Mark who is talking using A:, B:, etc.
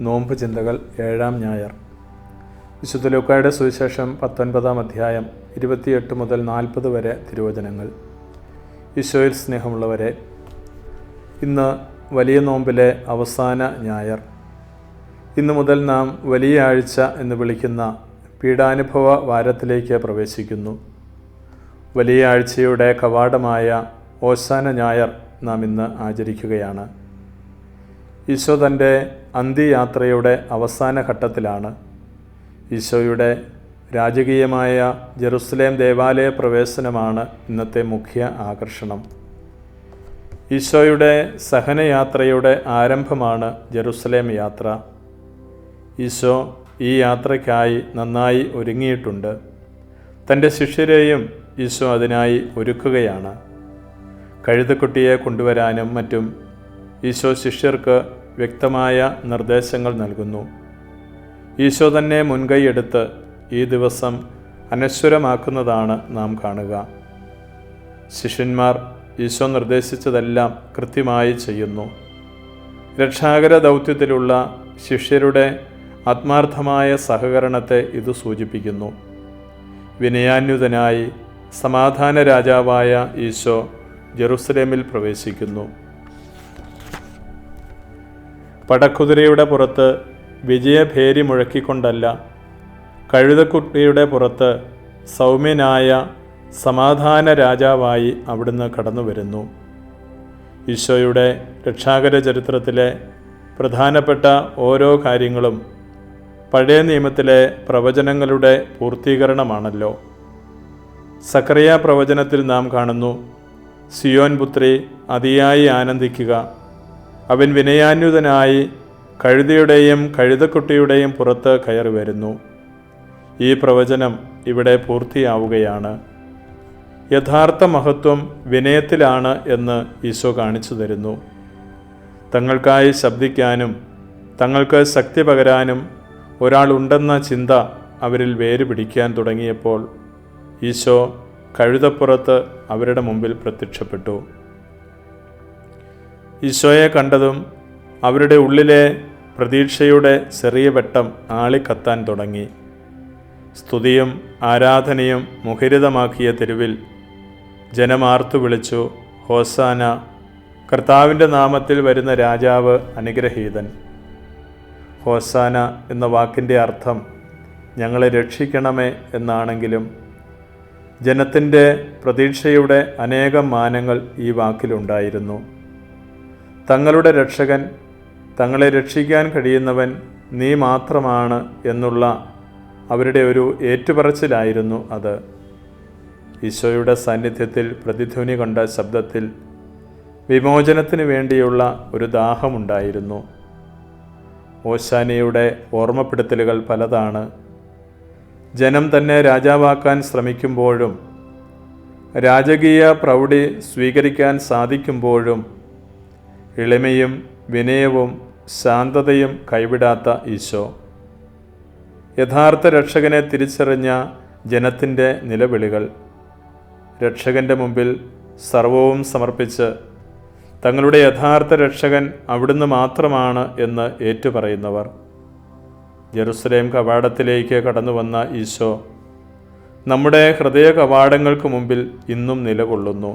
A: നോമ്പ് ചിന്തകൾ 7-ാം ഞായർ. വിശുദ്ധ ലൂക്കായുടെ സുവിശേഷം 19-ാം അധ്യായം 28 മുതൽ 40 വരെ തിരുവചനങ്ങൾ. ഈശോയിൽ സ്നേഹമുള്ളവരെ, ഇന്ന് വലിയ നോമ്പിലെ അവസാന ഞായർ. ഇന്നു മുതൽ നാം വലിയ ആഴ്ച എന്ന് വിളിക്കുന്ന പീഡാനുഭവ വാരത്തിലേക്ക് പ്രവേശിക്കുന്നു. വലിയ ആഴ്ചയുടെ കവാടമായ ഓശാന ഞായർ നാം ഇന്ന് ആചരിക്കുകയാണ്. ഈശോ തൻ്റെ അന്ത്യയാത്രയുടെ അവസാന ഘട്ടത്തിലാണ്. ഈശോയുടെ രാജകീയമായ ജെറുസലേം ദേവാലയ പ്രവേശനമാണ് ഇന്നത്തെ മുഖ്യ ആകർഷണം. ഈശോയുടെ സഹനയാത്രയുടെ ആരംഭമാണ് ജെറുസലേം യാത്ര. ഈശോ ഈ യാത്രയ്ക്കായി നന്നായി ഒരുങ്ങിയിട്ടുണ്ട്. തൻ്റെ ശിഷ്യരെയും ഈശോ അതിനായി ഒരുക്കുകയാണ്. കഴുതക്കുട്ടിയെ കൊണ്ടുവരാനും മറ്റും ഈശോ ശിഷ്യർക്ക് വ്യക്തമായ നിർദ്ദേശങ്ങൾ നൽകുന്നു. ഈശോ തന്നെ മുൻകൈയെടുത്ത് ഈ ദിവസം അനശ്വരമാക്കുന്നതാണ് നാം കാണുക. ശിഷ്യന്മാർ ഈശോ നിർദ്ദേശിച്ചതെല്ലാം കൃത്യമായി ചെയ്യുന്നു. രക്ഷാകര ദൗത്യത്തിലുള്ള ശിഷ്യരുടെ ആത്മാർത്ഥമായ സഹകരണത്തെ ഇത് സൂചിപ്പിക്കുന്നു. വിനയാന്വിതനായി സമാധാന രാജാവായ ഈശോ ജെറുസലേമിൽ പ്രവേശിക്കുന്നു. പടക്കുതിരയുടെ പുറത്ത് വിജയഭേരി മുഴക്കിക്കൊണ്ടല്ല, കഴുതക്കുട്ടിയുടെ പുറത്ത് സൗമ്യനായ സമാധാന രാജാവായി അവിടുന്ന് കടന്നു വരുന്നു. ഈശോയുടെ രക്ഷാകര ചരിത്രത്തിലെ പ്രധാനപ്പെട്ട ഓരോ കാര്യങ്ങളും പഴയ നിയമത്തിലെ പ്രവചനങ്ങളുടെ പൂർത്തീകരണമാണല്ലോ. സക്കറിയ പ്രവചനത്തിൽ നാം കാണുന്നു, സിയോൻ പുത്രി അതിയായി ആനന്ദിക്കുക, അവൻ വിനയാന്വിതനായി കഴുതയുടെയും കഴുതക്കുട്ടിയുടെയും പുറത്ത് കയറി വരുന്നു. ഈ പ്രവചനം ഇവിടെ പൂർത്തിയാവുകയാണ്. യഥാർത്ഥ മഹത്വം വിനയത്തിലാണ് എന്ന് ഈശോ കാണിച്ചു തരുന്നു. തങ്ങൾക്കായി ശബ്ദിക്കാനും തങ്ങൾക്ക് ശക്തി പകരാനും ഒരാളുണ്ടെന്ന ചിന്ത അവരിൽ വേര് പിടിക്കാൻ തുടങ്ങിയപ്പോൾ ഈശോ കഴുതപ്പുറത്ത് അവരുടെ മുമ്പിൽ പ്രത്യക്ഷപ്പെട്ടു. ഈശോയെ കണ്ടതും അവരുടെ ഉള്ളിലെ പ്രതീക്ഷയുടെ ചെറിയ വെട്ടം ആളിക്കത്താൻ തുടങ്ങി. സ്തുതിയും ആരാധനയും മുഖരിതമാക്കിയ തെരുവിൽ ജനമാർത്തു വിളിച്ചു, ഹോസാന, കർത്താവിൻ്റെ നാമത്തിൽ വരുന്ന രാജാവ് അനുഗ്രഹീതൻ. ഹോസാന എന്ന വാക്കിൻ്റെ അർത്ഥം ഞങ്ങളെ രക്ഷിക്കണമേ എന്നാണെങ്കിലും ജനത്തിൻ്റെ പ്രതീക്ഷയുടെ അനേകം മാനങ്ങൾ ഈ വാക്കിലുണ്ടായിരുന്നു. തങ്ങളുടെ രക്ഷകൻ, തങ്ങളെ രക്ഷിക്കാൻ കഴിയുന്നവൻ നീ മാത്രമാണ് എന്നുള്ള അവരുടെ ഒരു ഏറ്റുപറച്ചിലായിരുന്നു അത്. ഈശോയുടെ സാന്നിധ്യത്തിൽ പ്രതിധ്വനി കൊണ്ട ശബ്ദത്തിൽ വിമോചനത്തിന് വേണ്ടിയുള്ള ഒരു ദാഹമുണ്ടായിരുന്നു. ഓശാനയുടെ ഓർമ്മപ്പെടുത്തലുകൾ പലതാണ്. ജനം തന്നെ രാജാവാക്കാൻ ശ്രമിക്കുമ്പോഴും രാജകീയ പ്രൗഢി സ്വീകരിക്കാൻ സാധിക്കുമ്പോഴും എളിമയും വിനയവും ശാന്തതയും കൈവിടാത്ത ഈശോ, യഥാർത്ഥ രക്ഷകനെ തിരിച്ചറിഞ്ഞ ജനത്തിൻ്റെ നിലവിളികൾ, രക്ഷകൻ്റെ മുമ്പിൽ സർവവും സമർപ്പിച്ച് തങ്ങളുടെ യഥാർത്ഥ രക്ഷകൻ അവിടുന്ന് മാത്രമാണ് എന്ന് ഏറ്റുപറയുന്നവർ. ജെറുസലേം കവാടത്തിലേക്ക് കടന്നു വന്ന ഈശോ നമ്മുടെ ഹൃദയ കവാടങ്ങൾക്ക് മുമ്പിൽ ഇന്നും നിലകൊള്ളുന്നു.